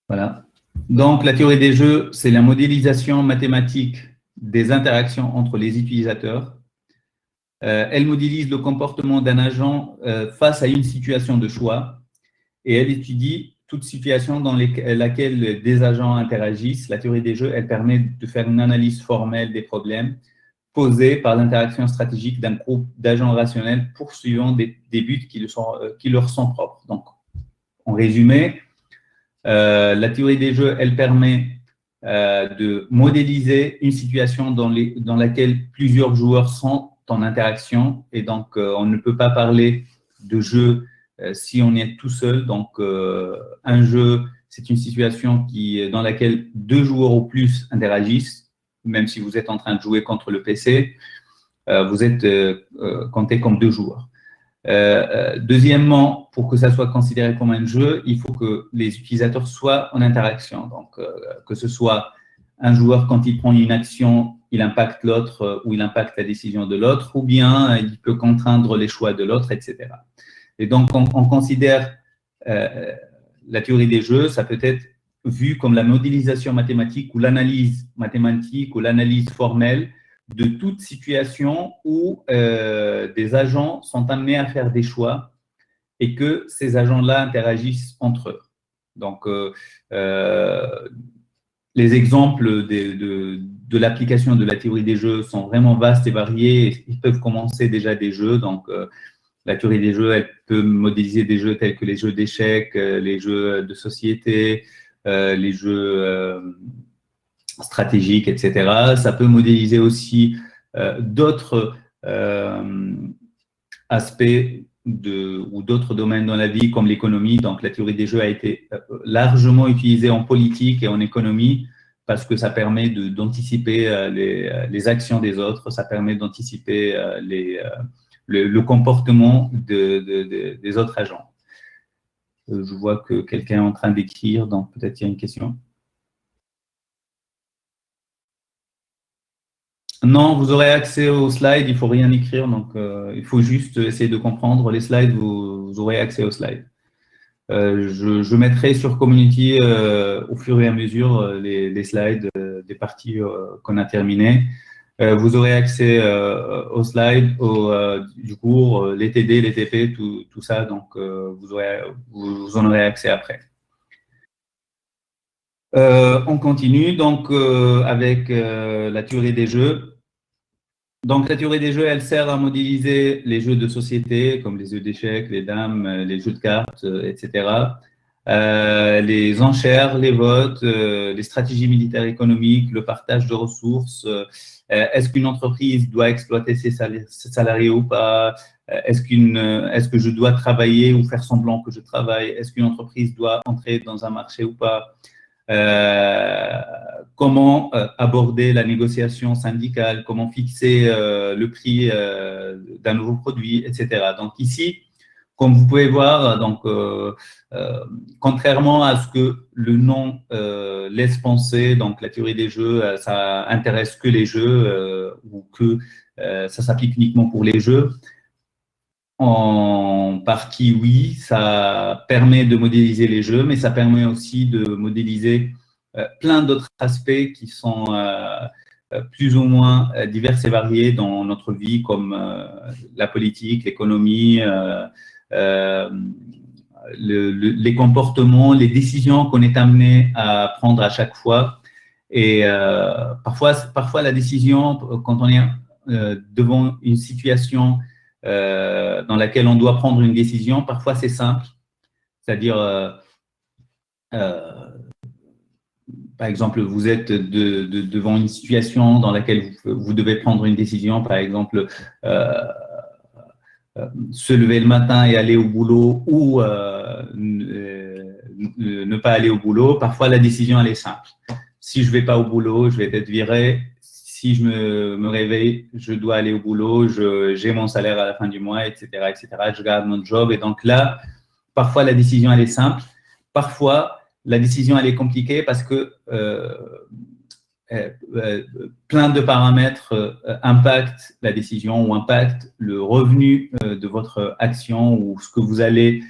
Voilà. Donc, la théorie des jeux, c'est la modélisation mathématique des interactions entre les utilisateurs. Elle modélise le comportement d'un agent face à une situation de choix et elle étudie toute situation dans laquelle des agents interagissent. La théorie des jeux, elle permet de faire une analyse formelle des problèmes posés par l'interaction stratégique d'un groupe d'agents rationnels poursuivant des buts qui leur sont propres. Donc, en résumé, la théorie des jeux, elle permet de modéliser une situation dans laquelle plusieurs joueurs sont en interaction et donc on ne peut pas parler de jeu si on est tout seul. Donc un jeu, c'est une situation dans laquelle deux joueurs ou plus interagissent, même si vous êtes en train de jouer contre le PC, vous êtes compté comme deux joueurs. Deuxièmement, pour que ça soit considéré comme un jeu, il faut que les utilisateurs soient en interaction. Donc, que ce soit un joueur, quand il prend une action, il impacte l'autre ou il impacte la décision de l'autre, ou bien il peut contraindre les choix de l'autre, etc. Et donc, on considère la théorie des jeux, ça peut être vu comme la modélisation mathématique ou l'analyse mathématique ou l'analyse formelle de toute situation où des agents sont amenés à faire des choix et que ces agents-là interagissent entre eux. Donc, les exemples de l'application de la théorie des jeux sont vraiment vastes et variés. Ils peuvent commencer déjà des jeux. Donc, la théorie des jeux, elle peut modéliser des jeux tels que les jeux d'échecs, les jeux de société, les jeux stratégiques, etc. Ça peut modéliser aussi d'autres aspects ou d'autres domaines dans la vie, comme l'économie. Donc, la théorie des jeux a été largement utilisée en politique et en économie parce que ça permet d'anticiper les actions des autres, ça permet d'anticiper le comportement des autres agents. Je vois que quelqu'un est en train d'écrire, donc peut-être il y a une question. Non, vous aurez accès aux slides, il ne faut rien écrire, donc il faut juste essayer de comprendre les slides, vous aurez accès aux slides. Je mettrai sur Community au fur et à mesure les slides des parties qu'on a terminées. Vous aurez accès aux slides, du cours, les TD, les TP, tout ça, donc vous en aurez accès après. On continue donc avec la théorie des jeux. Donc, la théorie des jeux, elle sert à modéliser les jeux de société, comme les jeux d'échecs, les dames, les jeux de cartes, etc. Les enchères, les votes, les stratégies militaires économiques, le partage de ressources. Est-ce qu'une entreprise doit exploiter ses salariés ou pas? Est-ce que je dois travailler ou faire semblant que je travaille? Est-ce qu'une entreprise doit entrer dans un marché ou pas? Comment aborder la négociation syndicale, comment fixer le prix d'un nouveau produit, etc. Donc ici, comme vous pouvez voir, donc, contrairement à ce que le nom laisse penser, donc la théorie des jeux, ça intéresse que les jeux ou que ça s'applique uniquement pour les jeux. En partie, oui, ça permet de modéliser les jeux, mais ça permet aussi de modéliser plein d'autres aspects qui sont plus ou moins divers et variés dans notre vie, comme la politique, l'économie, les comportements, les décisions qu'on est amené à prendre à chaque fois. Et parfois, la décision, quand on est devant une situation dans laquelle on doit prendre une décision, parfois c'est simple, c'est-à-dire, par exemple, vous êtes devant une situation dans laquelle vous devez prendre une décision, par exemple, se lever le matin et aller au boulot ou ne pas aller au boulot. Parfois, la décision, elle est simple. Si je ne vais pas au boulot, je vais être viré. Si je me réveille, je dois aller au boulot, j'ai mon salaire à la fin du mois, etc., etc. Je garde mon job. Et donc là, parfois, la décision, elle est simple. Parfois, la décision, elle est compliquée parce que plein de paramètres impactent la décision ou impactent le revenu de votre action ou ce que vous allez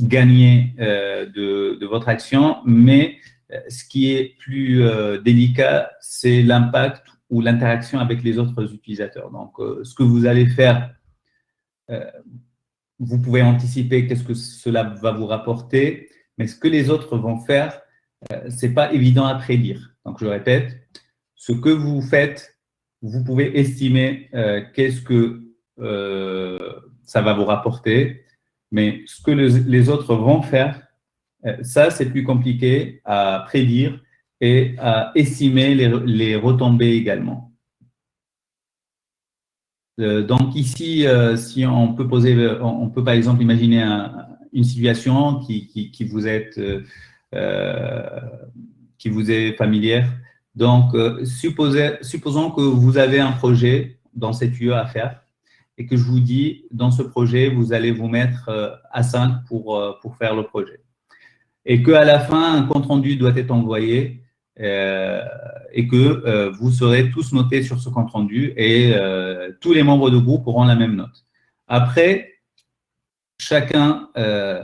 gagner de votre action, mais ce qui est plus délicat, c'est l'impact ou l'interaction avec les autres utilisateurs. Donc, ce que vous allez faire, vous pouvez anticiper qu'est-ce que cela va vous rapporter, mais ce que les autres vont faire, ce n'est pas évident à prédire. Donc, je répète, ce que vous faites, vous pouvez estimer qu'est-ce que ça va vous rapporter, mais ce que les autres vont faire, ça, c'est plus compliqué à prédire et à estimer les retombées également. Donc ici, si on peut on peut par exemple imaginer une situation qui vous est familière. Donc, supposons que vous avez un projet dans cette UE à faire et que je vous dis, dans ce projet, vous allez vous mettre à 5 pour faire le projet. Et qu'à la fin, un compte-rendu doit être envoyé et que vous serez tous notés sur ce compte-rendu et tous les membres de groupe auront la même note. Après, chacun,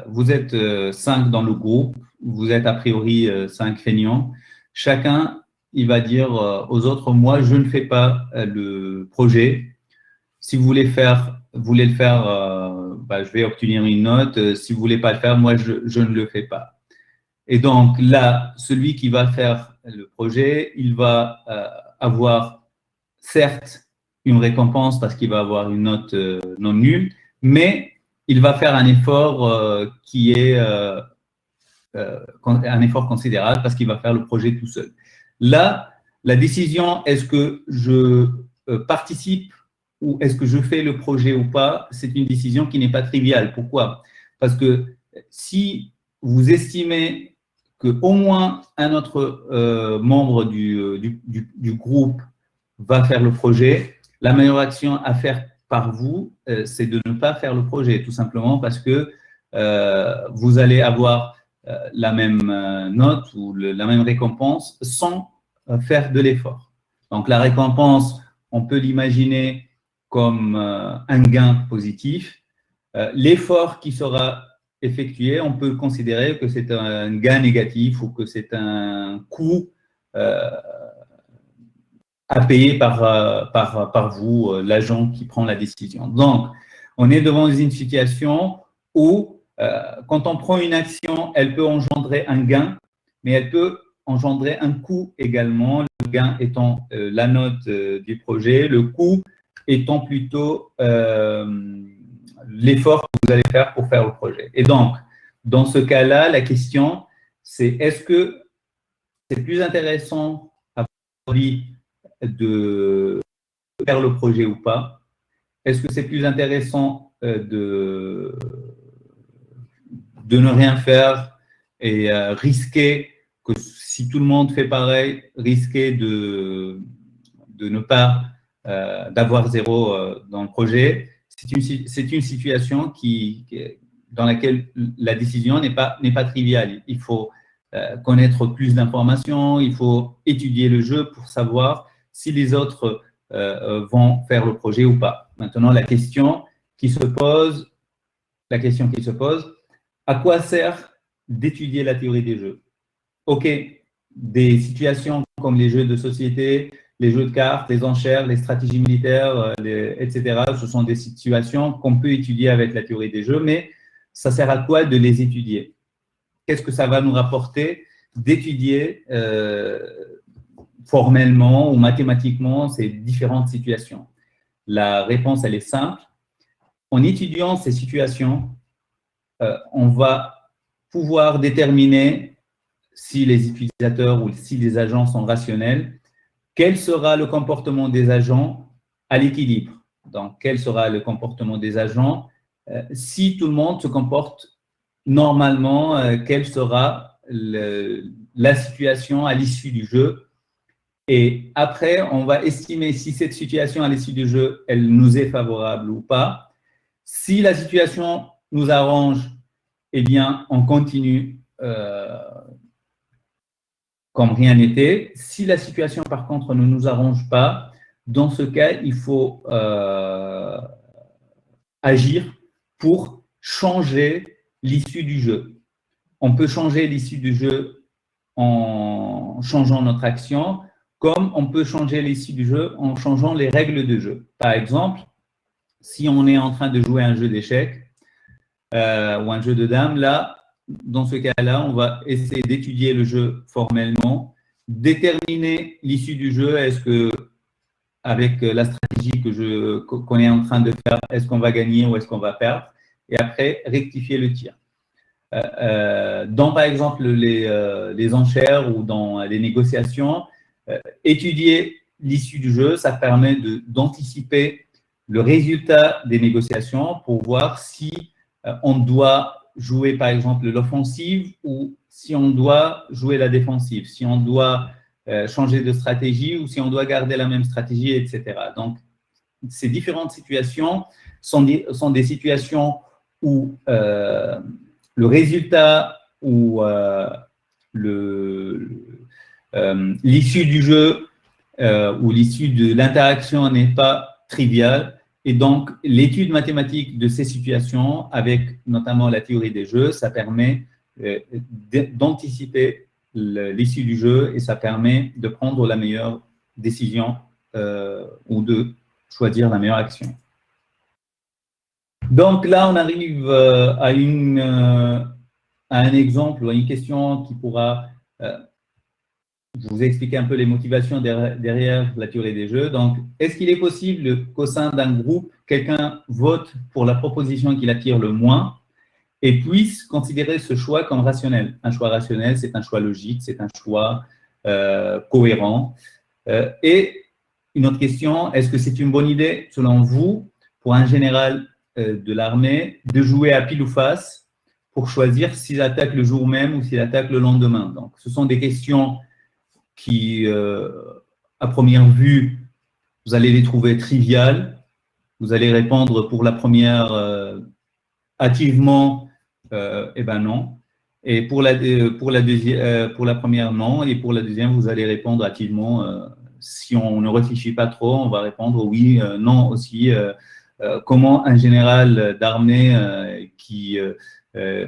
vous êtes 5 dans le groupe, vous êtes a priori 5 feignants. Chacun, il va dire aux autres, moi, je ne fais pas le projet. Si vous voulez le faire, je vais obtenir une note. Si vous ne voulez pas le faire, moi, je ne le fais pas. Et donc là, celui qui va faire le projet, il va avoir certes une récompense parce qu'il va avoir une note non nulle, mais il va faire un effort qui est un effort considérable parce qu'il va faire le projet tout seul. Là, la décision, est-ce que je participe ou est-ce que je fais le projet ou pas, c'est une décision qui n'est pas triviale. Pourquoi? Parce que si vous estimez qu'au moins un autre membre du groupe va faire le projet, la meilleure action à faire par vous, c'est de ne pas faire le projet, tout simplement parce que vous allez avoir la même note ou la même récompense sans faire de l'effort. Donc, la récompense, on peut l'imaginer comme un gain positif. L'effort qui sera effectué, on peut considérer que c'est un gain négatif ou que c'est un coût à payer par vous, l'agent qui prend la décision. Donc, on est devant une situation où, quand on prend une action, elle peut engendrer un gain, mais elle peut engendrer un coût également, le gain étant la note du projet, le coût étant plutôt l'effort que vous allez faire pour faire le projet. Et donc, dans ce cas-là, la question, c'est est-ce que c'est plus intéressant à votre avis de faire le projet ou pas? Est-ce que c'est plus intéressant de ne rien faire et risquer que si tout le monde fait pareil, risquer de ne pas d'avoir zéro dans le projet? C'est une situation dans laquelle la décision n'est pas triviale. Il faut connaître plus d'informations, il faut étudier le jeu pour savoir si les autres vont faire le projet ou pas. Maintenant, la question qui se pose, à quoi sert d'étudier la théorie des jeux? OK, des situations comme les jeux de société, les jeux de cartes, les enchères, les stratégies militaires, etc. Ce sont des situations qu'on peut étudier avec la théorie des jeux, mais ça sert à quoi de les étudier? Qu'est-ce que ça va nous rapporter d'étudier formellement ou mathématiquement ces différentes situations? La réponse, elle est simple. En étudiant ces situations, on va pouvoir déterminer si les utilisateurs ou si les agents sont rationnels, quel sera le comportement des agents à l'équilibre. Donc, quel sera le comportement des agents si tout le monde se comporte normalement, quelle sera la situation à l'issue du jeu. Et après, on va estimer si cette situation à l'issue du jeu, elle nous est favorable ou pas. Si la situation nous arrange, eh bien, on continue comme rien n'était. Si la situation, par contre, ne nous arrange pas, dans ce cas, il faut agir pour changer l'issue du jeu. On peut changer l'issue du jeu en changeant notre action, comme on peut changer l'issue du jeu en changeant les règles de jeu. Par exemple, si on est en train de jouer un jeu d'échecs ou un jeu de dames, là, dans ce cas-là, on va essayer d'étudier le jeu formellement, déterminer l'issue du jeu. Est-ce que, avec la stratégie qu'on est en train de faire, est-ce qu'on va gagner ou est-ce qu'on va perdre? Et après, rectifier le tir. Dans, par exemple, les enchères ou dans les négociations, étudier l'issue du jeu, ça permet d'anticiper le résultat des négociations pour voir si on doit jouer, par exemple, l'offensive ou si on doit jouer la défensive, si on doit changer de stratégie ou si on doit garder la même stratégie, etc. Donc, ces différentes situations sont des situations où le résultat ou l'issue du jeu ou l'issue de l'interaction n'est pas triviale. Et donc, l'étude mathématique de ces situations, avec notamment la théorie des jeux, ça permet d'anticiper l'issue du jeu et ça permet de prendre la meilleure décision ou de choisir la meilleure action. Donc là, on arrive à un exemple ou à une question qui pourra vous expliquer un peu les motivations derrière la théorie des jeux. Donc, est-ce qu'il est possible qu'au sein d'un groupe, quelqu'un vote pour la proposition qui l'attire le moins et puisse considérer ce choix comme rationnel? Un choix rationnel, c'est un choix logique, c'est un choix cohérent. Et une autre question, est-ce que c'est une bonne idée, selon vous, pour un général de l'armée, de jouer à pile ou face pour choisir s'il attaque le jour même ou s'il attaque le lendemain? Donc, ce sont des questions qui, à première vue, vous allez les trouver triviales. Vous allez répondre pour la première hâtivement, eh ben non. Et pour la première, non. Et pour la deuxième, vous allez répondre hâtivement. Si on ne réfléchit pas trop, on va répondre oui, non aussi. Comment un général d'armée qui est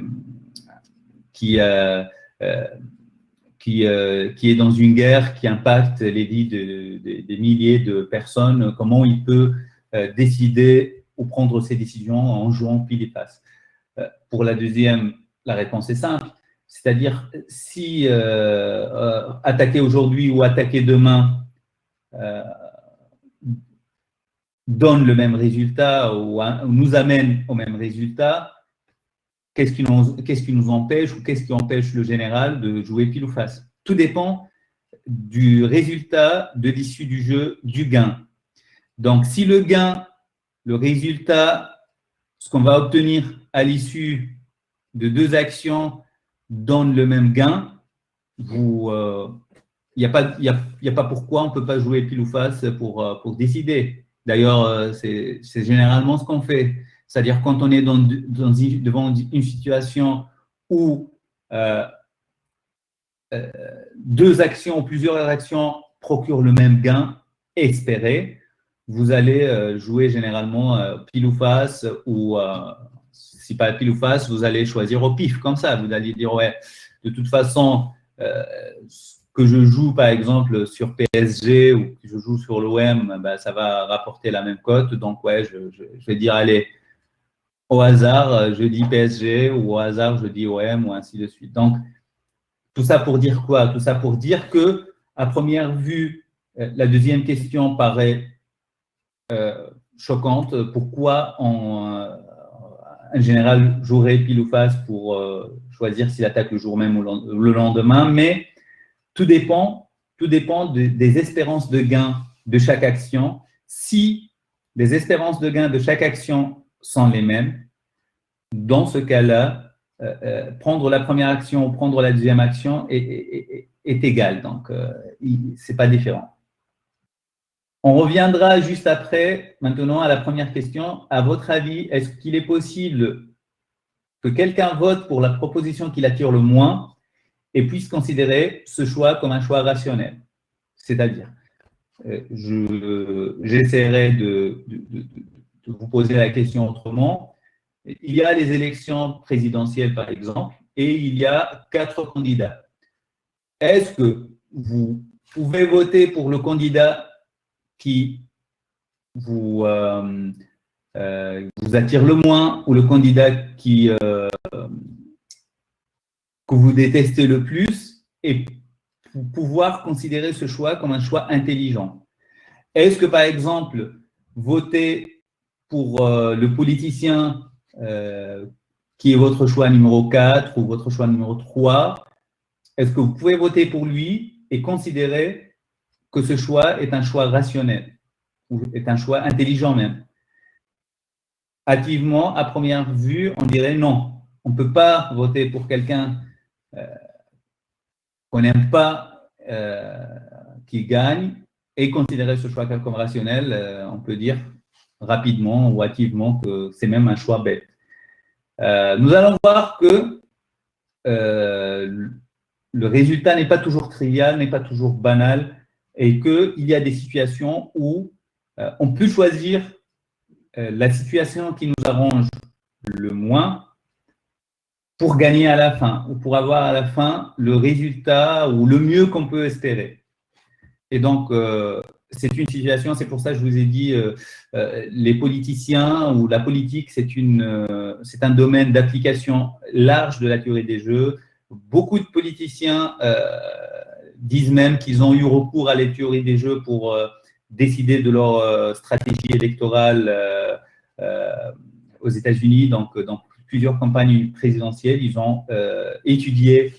dans une guerre qui impacte les vies des milliers de personnes, comment il peut décider ou prendre ses décisions en jouant pile et face? Pour la deuxième, la réponse est simple, c'est-à-dire si attaquer aujourd'hui ou attaquer demain donne le même résultat ou nous amène au même résultat, qu'est-ce qui nous empêche ou qu'est-ce qui empêche le général de jouer pile ou face? Tout dépend du résultat, de l'issue du jeu, du gain. Donc, si le gain, le résultat, ce qu'on va obtenir à l'issue de deux actions donne le même gain, il n'y a pas pourquoi on ne peut pas jouer pile ou face pour décider. D'ailleurs, c'est généralement ce qu'on fait. C'est-à-dire quand on est devant une situation où deux actions ou plusieurs actions procurent le même gain espéré, vous allez jouer généralement pile ou face ou si pas pile ou face, vous allez choisir au pif comme ça. Vous allez dire ouais, de toute façon, que je joue par exemple sur PSG ou que je joue sur l'OM, ben, ça va rapporter la même cote. Donc ouais, je vais dire allez, au hasard, je dis PSG ou au hasard, je dis OM ou ainsi de suite. Donc, tout ça pour dire quoi? Tout ça pour dire que, à première vue, la deuxième question paraît choquante. Pourquoi un général jouerait pile ou face pour choisir s'il attaque le jour même ou le lendemain? Mais tout dépend des espérances de gain de chaque action. Si les espérances de gain de chaque action sont les mêmes, dans ce cas-là, prendre la première action ou prendre la deuxième action est égal. Donc, ce n'est pas différent. On reviendra juste après, maintenant, à la première question. À votre avis, est-ce qu'il est possible que quelqu'un vote pour la proposition qui l'attire le moins et puisse considérer ce choix comme un choix rationnel? C'est-à-dire, j'essaierai de vous poser la question autrement. il y a les élections présidentielles, par exemple, et il y a 4 candidats. Est-ce que vous pouvez voter pour le candidat qui vous attire le moins ou le candidat que vous détestez le plus et pour pouvoir considérer ce choix comme un choix intelligent? Est-ce que, par exemple, voter pour le politicien qui est votre choix numéro 4 ou votre choix numéro 3, est-ce que vous pouvez voter pour lui et considérer que ce choix est un choix rationnel ou est un choix intelligent même? Activement, à première vue, on dirait non. On ne peut pas voter pour quelqu'un qu'on n'aime pas qui gagne et considérer ce choix comme rationnel. On peut dire rapidement ou activement que c'est même un choix bête. Nous allons voir que le résultat n'est pas toujours trivial, n'est pas toujours banal, et qu'il y a des situations où on peut choisir la situation qui nous arrange le moins pour gagner à la fin, ou pour avoir à la fin le résultat ou le mieux qu'on peut espérer. Et donc, c'est une situation, c'est pour ça que je vous ai dit, les politiciens ou la politique, c'est un domaine d'application large de la théorie des jeux. Beaucoup de politiciens disent même qu'ils ont eu recours à la théorie des jeux pour décider de leur stratégie électorale aux États-Unis. Donc, dans plusieurs campagnes présidentielles, ils ont étudié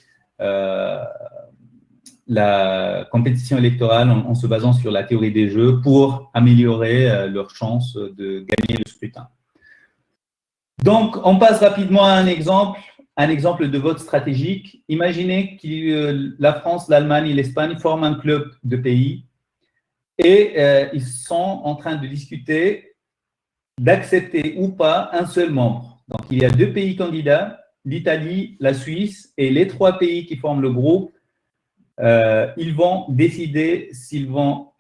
la compétition électorale en se basant sur la théorie des jeux pour améliorer leurs chances de gagner le scrutin. Donc, on passe rapidement à un exemple de vote stratégique. Imaginez que la France, l'Allemagne et l'Espagne forment un club de pays et ils sont en train de discuter d'accepter ou pas un seul membre. Donc, il y a 2 pays candidats, l'Italie, la Suisse, et les 3 pays qui forment le groupe, ils vont décider s'ils vont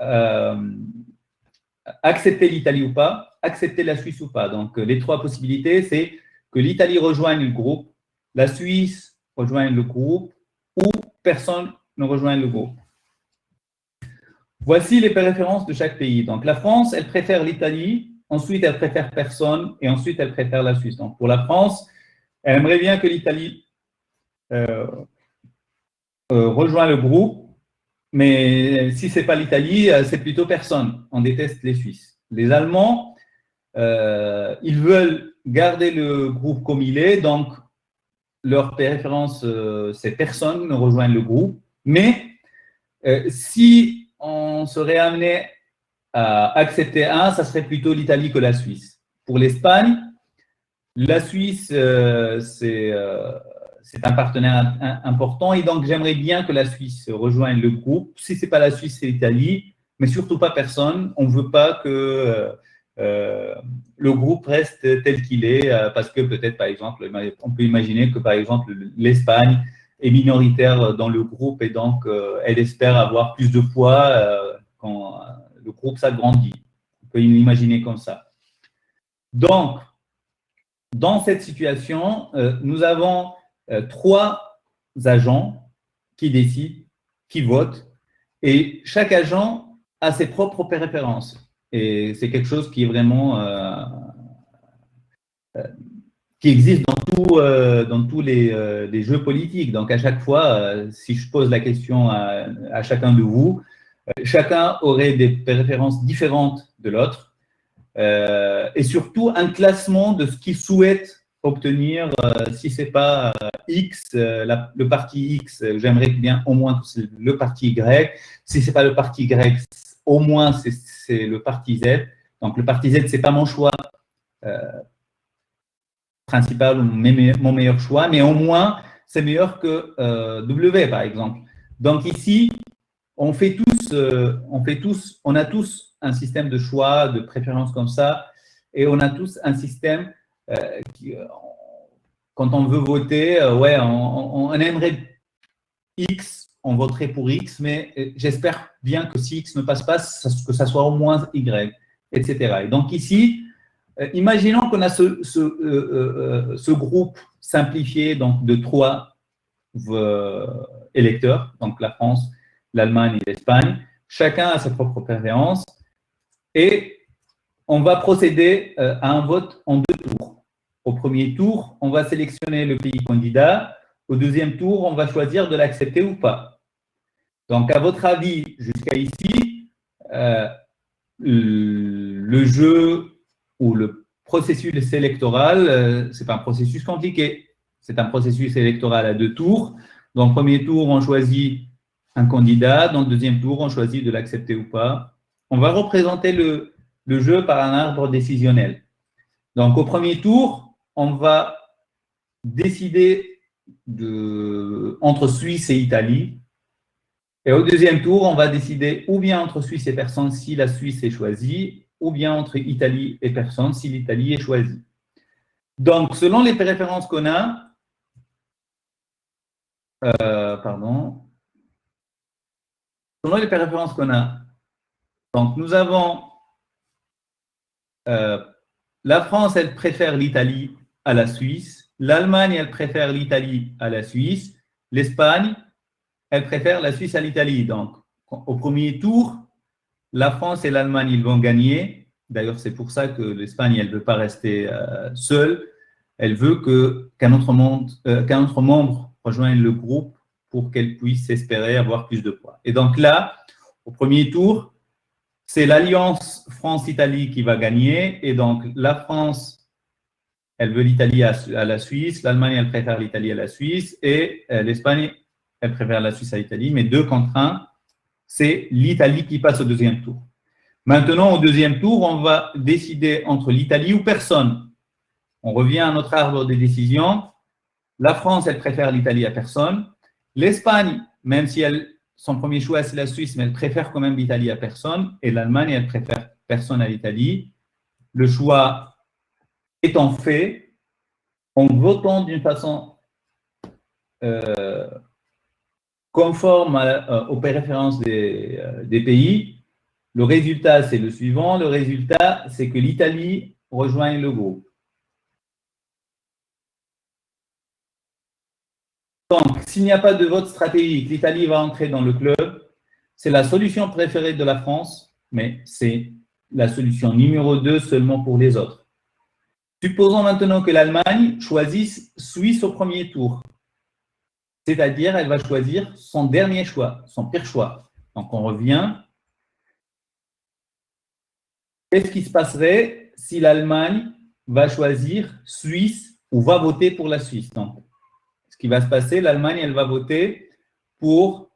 accepter l'Italie ou pas, accepter la Suisse ou pas. Donc, les 3 possibilités, c'est que l'Italie rejoigne le groupe, la Suisse rejoigne le groupe, ou personne ne rejoigne le groupe. Voici les préférences de chaque pays. Donc, la France, elle préfère l'Italie, ensuite, elle préfère personne, et ensuite, elle préfère la Suisse. Donc, pour la France, elle aimerait bien que l'Italie rejoigne le groupe, mais si ce n'est pas l'Italie, c'est plutôt personne. On déteste les Suisses. Les Allemands, ils veulent garder le groupe comme il est, donc leur préférence, c'est personne ne rejoigne le groupe. Mais si on serait amené à accepter un, ça serait plutôt l'Italie que la Suisse. Pour l'Espagne, la Suisse, c'est un partenaire important et donc j'aimerais bien que la Suisse rejoigne le groupe. Si ce n'est pas la Suisse, c'est l'Italie, mais surtout pas personne. On ne veut pas que le groupe reste tel qu'il est parce que peut-être, par exemple, on peut imaginer que, par exemple, l'Espagne est minoritaire dans le groupe et donc elle espère avoir plus de poids quand le groupe s'agrandit. On peut l'imaginer comme ça. Donc, dans cette situation, nous avons 3 agents qui décident, qui votent, et chaque agent a ses propres préférences. Et c'est quelque chose qui est vraiment qui existe dans tous les jeux politiques. Donc, à chaque fois, si je pose la question à chacun de vous, chacun aurait des préférences différentes de l'autre et surtout un classement de ce qu'il souhaite obtenir. Si ce n'est pas X, le parti X, j'aimerais bien au moins que c'est le parti Y. Si ce n'est pas le parti Y, au moins c'est le parti Z. Donc, le parti Z, ce n'est pas mon choix principal ou mon meilleur choix, mais au moins, c'est meilleur que W, par exemple. Donc, ici, on a tous un système de choix, de préférence comme ça, et on a tous un système quand on veut voter, ouais, on aimerait X, on voterait pour X, mais j'espère bien que si X ne passe pas, que ça soit au moins Y, etc. Et donc ici, Imaginons qu'on a ce groupe simplifié donc, de 3 électeurs, donc la France, l'Allemagne et l'Espagne. Chacun a sa propre préférence et on va procéder à un vote en 2 tours. Au premier tour, on va sélectionner le pays candidat. Au deuxième tour, on va choisir de l'accepter ou pas. Donc, à votre avis, jusqu'à ici, le jeu ou le processus électoral, ce n'est pas un processus compliqué. C'est un processus électoral à 2 tours. Dans le premier tour, on choisit un candidat. Dans le deuxième tour, on choisit de l'accepter ou pas. On va représenter le jeu par un arbre décisionnel. Donc, au premier tour, on va décider entre Suisse et Italie. Et au deuxième tour, on va décider ou bien entre Suisse et personne si la Suisse est choisie, ou bien entre Italie et personne si l'Italie est choisie. Donc, selon les préférences qu'on a, selon les préférences qu'on a, donc nous avons la France, elle préfère l'Italie à la Suisse, l'Allemagne, elle préfère l'Italie à la Suisse, l'Espagne, elle préfère la Suisse à l'Italie. Donc, au premier tour, la France et l'Allemagne, ils vont gagner. D'ailleurs, c'est pour ça que l'Espagne, elle ne veut pas rester seule. Elle veut qu'un autre membre rejoigne le groupe pour qu'elle puisse espérer avoir plus de poids. Et donc là, au premier tour, c'est l'alliance France-Italie qui va gagner. Et donc, la France, elle veut l'Italie à la Suisse. L'Allemagne, elle préfère l'Italie à la Suisse. Et l'Espagne, elle préfère la Suisse à l'Italie. Mais 2 contre 1, c'est l'Italie qui passe au deuxième tour. Maintenant, au deuxième tour, on va décider entre l'Italie ou personne. On revient à notre arbre de décision. La France, elle préfère l'Italie à personne. L'Espagne, même si son premier choix, c'est la Suisse, mais elle préfère quand même l'Italie à personne. Et l'Allemagne, elle préfère personne à l'Italie. Le choix étant fait, en votant d'une façon conforme aux préférences des pays, le résultat, c'est le suivant. Le résultat, c'est que l'Italie rejoint le groupe. Donc, s'il n'y a pas de vote stratégique, l'Italie va entrer dans le club. C'est la solution préférée de la France, mais c'est la solution numéro 2 seulement pour les autres. Supposons maintenant que l'Allemagne choisisse Suisse au premier tour. C'est-à-dire, elle va choisir son dernier choix, son pire choix. Donc, on revient. Qu'est-ce qui se passerait si l'Allemagne va choisir Suisse ou va voter pour la Suisse? Donc, ce qui va se passer, l'Allemagne, elle va voter pour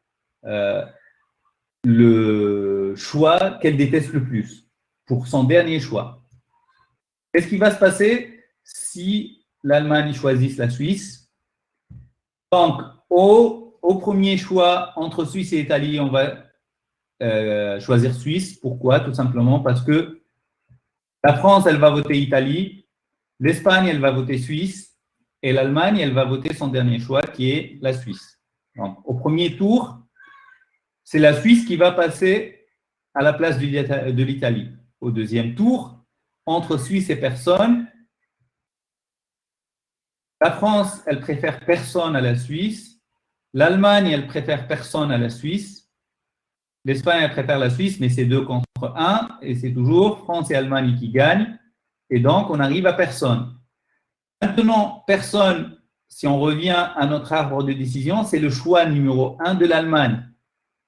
le choix qu'elle déteste le plus, pour son dernier choix. Qu'est-ce qui va se passer si l'Allemagne choisit la Suisse? Donc, au premier choix, entre Suisse et Italie, on va choisir Suisse. Pourquoi? Tout simplement parce que la France, elle va voter Italie, l'Espagne, elle va voter Suisse, et l'Allemagne, elle va voter son dernier choix, qui est la Suisse. Donc, au premier tour, c'est la Suisse qui va passer à la place de l'Italie. Au deuxième tour, entre Suisse et personne, la France, elle préfère personne à la Suisse, l'Allemagne, elle préfère personne à la Suisse, l'Espagne, elle préfère la Suisse, mais c'est 2 contre 1, et c'est toujours France et Allemagne qui gagnent, et donc on arrive à personne. Maintenant, personne, si on revient à notre arbre de décision, c'est le choix numéro 1 de l'Allemagne.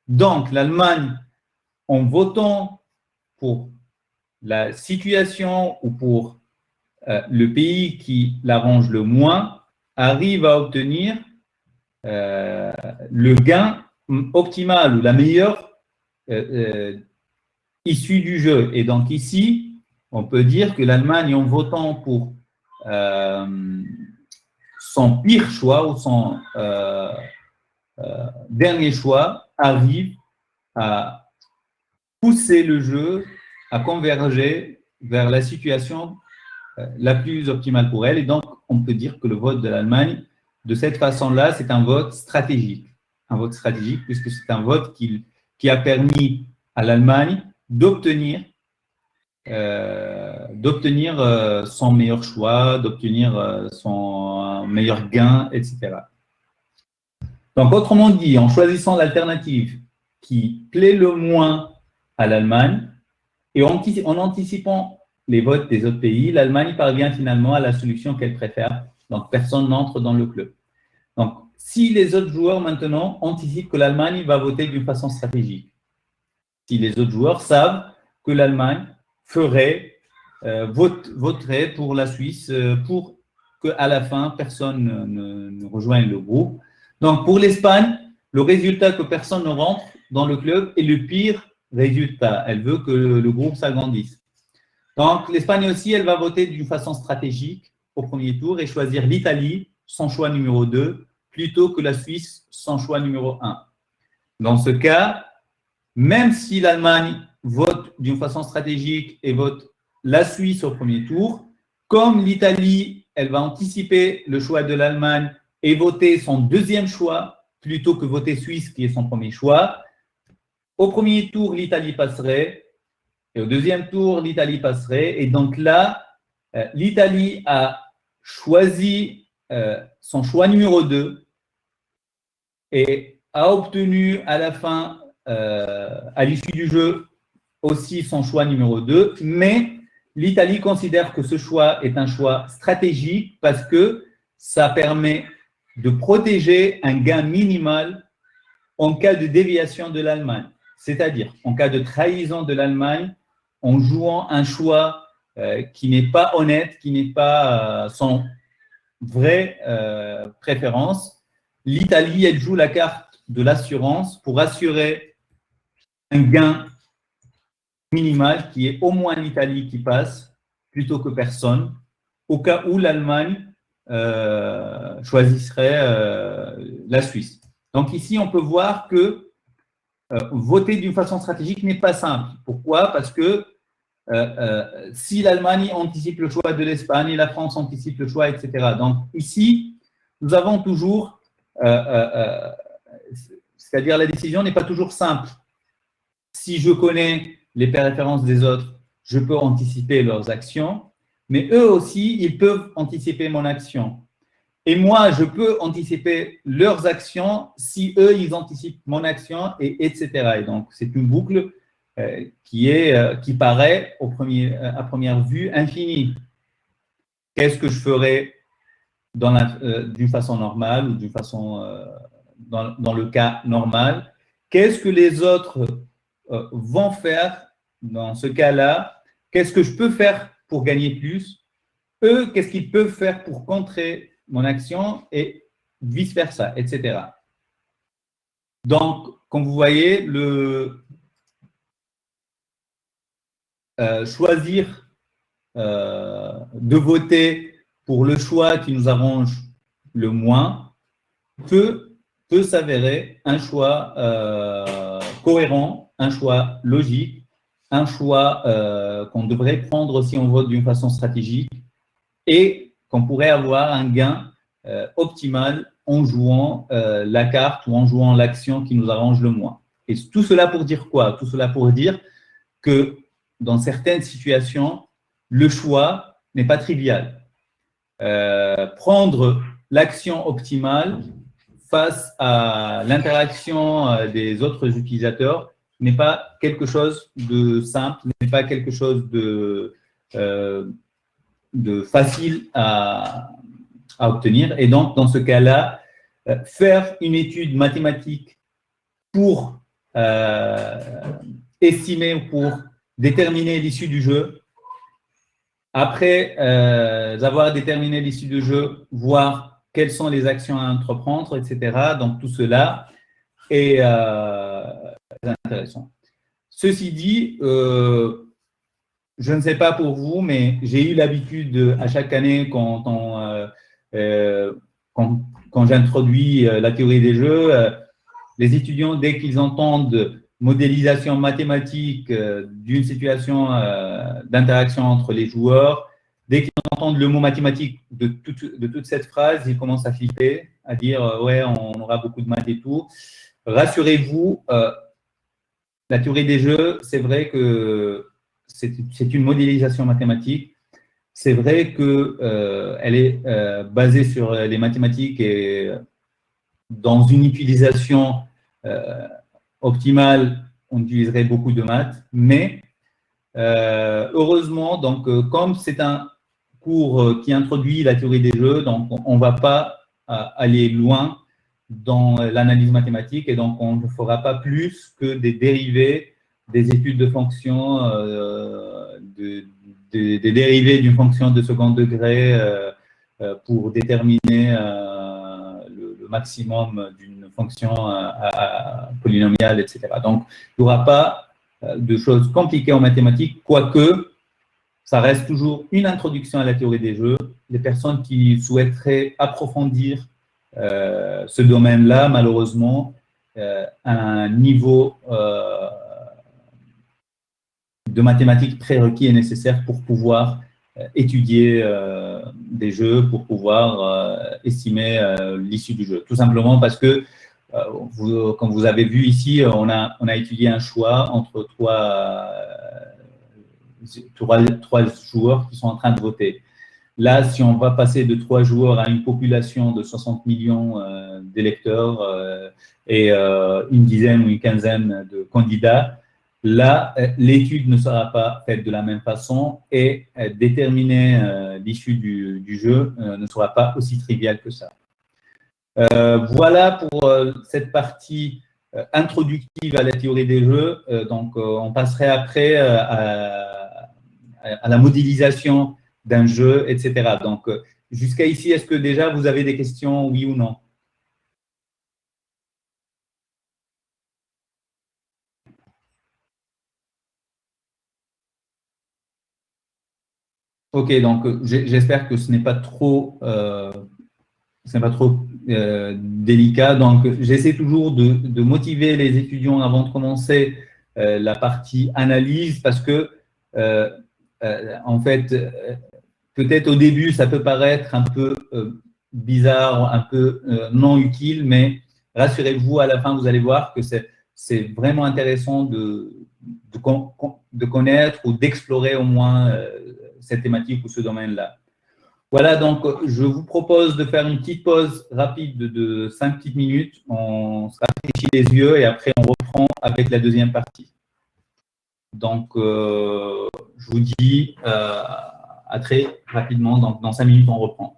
Donc, l'Allemagne, en votant pour la situation ou pour le pays qui l'arrange le moins, arrive à obtenir le gain optimal ou la meilleure issue du jeu. Et donc ici, on peut dire que l'Allemagne, en votant pour son pire choix ou son dernier choix, arrive à pousser le jeu à converger vers la situation la plus optimale pour elle. Et donc, on peut dire que le vote de l'Allemagne, de cette façon-là, c'est un vote stratégique. Un vote stratégique puisque c'est un vote qui a permis à l'Allemagne d'obtenir d'obtenir son meilleur choix, d'obtenir son meilleur gain, etc. Donc, autrement dit, en choisissant l'alternative qui plaît le moins à l'Allemagne et en anticipant les votes des autres pays, l'Allemagne parvient finalement à la solution qu'elle préfère. Donc, personne n'entre dans le club. Donc, si les autres joueurs maintenant anticipent que l'Allemagne va voter d'une façon stratégique, si les autres joueurs savent que l'Allemagne voterait pour la Suisse pour qu'à la fin, personne ne rejoigne le groupe. Donc, pour l'Espagne, le résultat que personne ne rentre dans le club est le pire résultat. Elle veut que le groupe s'agrandisse. Donc, l'Espagne aussi, elle va voter d'une façon stratégique au premier tour et choisir l'Italie, son choix numéro 2, plutôt que la Suisse, son choix numéro 1. Dans ce cas, même si l'Allemagne vote d'une façon stratégique et vote la Suisse au premier tour, comme l'Italie, elle va anticiper le choix de l'Allemagne et voter son deuxième choix plutôt que voter Suisse qui est son premier choix. Au premier tour, l'Italie passerait et au deuxième tour, l'Italie passerait. Et donc là, l'Italie a choisi son choix numéro 2 et a obtenu à la fin, à l'issue du jeu, aussi son choix numéro 2, mais l'Italie considère que ce choix est un choix stratégique parce que ça permet de protéger un gain minimal en cas de déviation de l'Allemagne, c'est-à-dire en cas de trahison de l'Allemagne en jouant un choix qui n'est pas honnête, qui n'est pas son vraie préférence. L'Italie, elle joue la carte de l'assurance pour assurer un gain minimal qui est au moins l'Italie qui passe plutôt que personne, au cas où l'Allemagne choisirait la Suisse. Donc ici, on peut voir que voter d'une façon stratégique n'est pas simple. Pourquoi? Parce que si l'Allemagne anticipe le choix de l'Espagne, la France anticipe le choix, etc. Donc ici, nous avons toujours, c'est-à-dire la décision n'est pas toujours simple. Si je connais les préférences des autres, je peux anticiper leurs actions, mais eux aussi, ils peuvent anticiper mon action. Et moi, je peux anticiper leurs actions si eux, ils anticipent mon action, etc. Et donc, c'est une boucle qui paraît à première vue infinie. Qu'est-ce que je ferais d'une façon normale ou d'une façon dans le cas normal? Qu'est-ce que les autres vont faire dans ce cas-là? Qu'est-ce que je peux faire pour gagner plus? Eux, qu'est-ce qu'ils peuvent faire pour contrer mon action et vice-versa, etc. Donc, comme vous voyez, choisir de voter pour le choix qui nous arrange le moins peut s'avérer un choix cohérent, un choix logique, un choix qu'on devrait prendre si on vote d'une façon stratégique et qu'on pourrait avoir un gain optimal en jouant la carte ou en jouant l'action qui nous arrange le moins. Et tout cela pour dire quoi? Tout cela pour dire que dans certaines situations, le choix n'est pas trivial. Prendre l'action optimale face à l'interaction des autres utilisateurs n'est pas quelque chose de simple, n'est pas quelque chose de facile à obtenir. Et donc, dans ce cas-là, faire une étude mathématique pour estimer ou pour déterminer l'issue du jeu, après avoir déterminé l'issue du jeu, voir quelles sont les actions à entreprendre, etc. Donc, tout cela est intéressant. Ceci dit, je ne sais pas pour vous, mais j'ai eu l'habitude à chaque année quand j'introduis la théorie des jeux, les étudiants, dès qu'ils entendent modélisation mathématique d'une situation d'interaction entre les joueurs, dès qu'ils entendent le mot mathématique de toute cette phrase, ils commencent à flipper, à dire ouais, on aura beaucoup de maths et tout. Rassurez-vous, la théorie des jeux, c'est vrai que c'est une modélisation mathématique. C'est vrai qu'elle est basée sur les mathématiques et dans une utilisation optimale, on utiliserait beaucoup de maths, mais heureusement, donc, comme c'est un cours qui introduit la théorie des jeux, donc on ne va pas aller loin dans l'analyse mathématique et donc on ne fera pas plus que des dérivés, des études de fonctions, des dérivés d'une fonction de second degré pour déterminer le maximum d'une fonction polynomiale, etc. Donc, il n'y aura pas de choses compliquées en mathématiques, quoique ça reste toujours une introduction à la théorie des jeux. Les personnes qui souhaiteraient approfondir ce domaine-là, malheureusement, un niveau de mathématiques prérequis est nécessaire pour pouvoir étudier des jeux, pour pouvoir estimer l'issue du jeu. Tout simplement parce que, comme vous avez vu ici, on a étudié un choix entre trois joueurs qui sont en train de voter. Là, si on va passer de 3 joueurs à une population de 60 millions d'électeurs et une dizaine ou une quinzaine de candidats, là, l'étude ne sera pas faite de la même façon et déterminer l'issue du jeu ne sera pas aussi trivial que ça. Voilà pour cette partie introductive à la théorie des jeux. Donc, on passerait après à la modélisation d'un jeu, etc. Donc, jusqu'à ici, est-ce que déjà vous avez des questions, oui ou non? Ok, donc j'espère que ce n'est pas trop, délicat. Donc, j'essaie toujours de motiver les étudiants avant de commencer la partie analyse parce que, en fait, peut-être au début, ça peut paraître un peu bizarre, un peu non utile, mais rassurez-vous, à la fin, vous allez voir que c'est vraiment intéressant de connaître ou d'explorer au moins cette thématique ou ce domaine-là. Voilà, donc je vous propose de faire une petite pause rapide de 5 petites minutes. On se rafraîchit les yeux et après on reprend avec la deuxième partie. Donc, je vous dis à très rapidement, donc dans 5 minutes on reprend.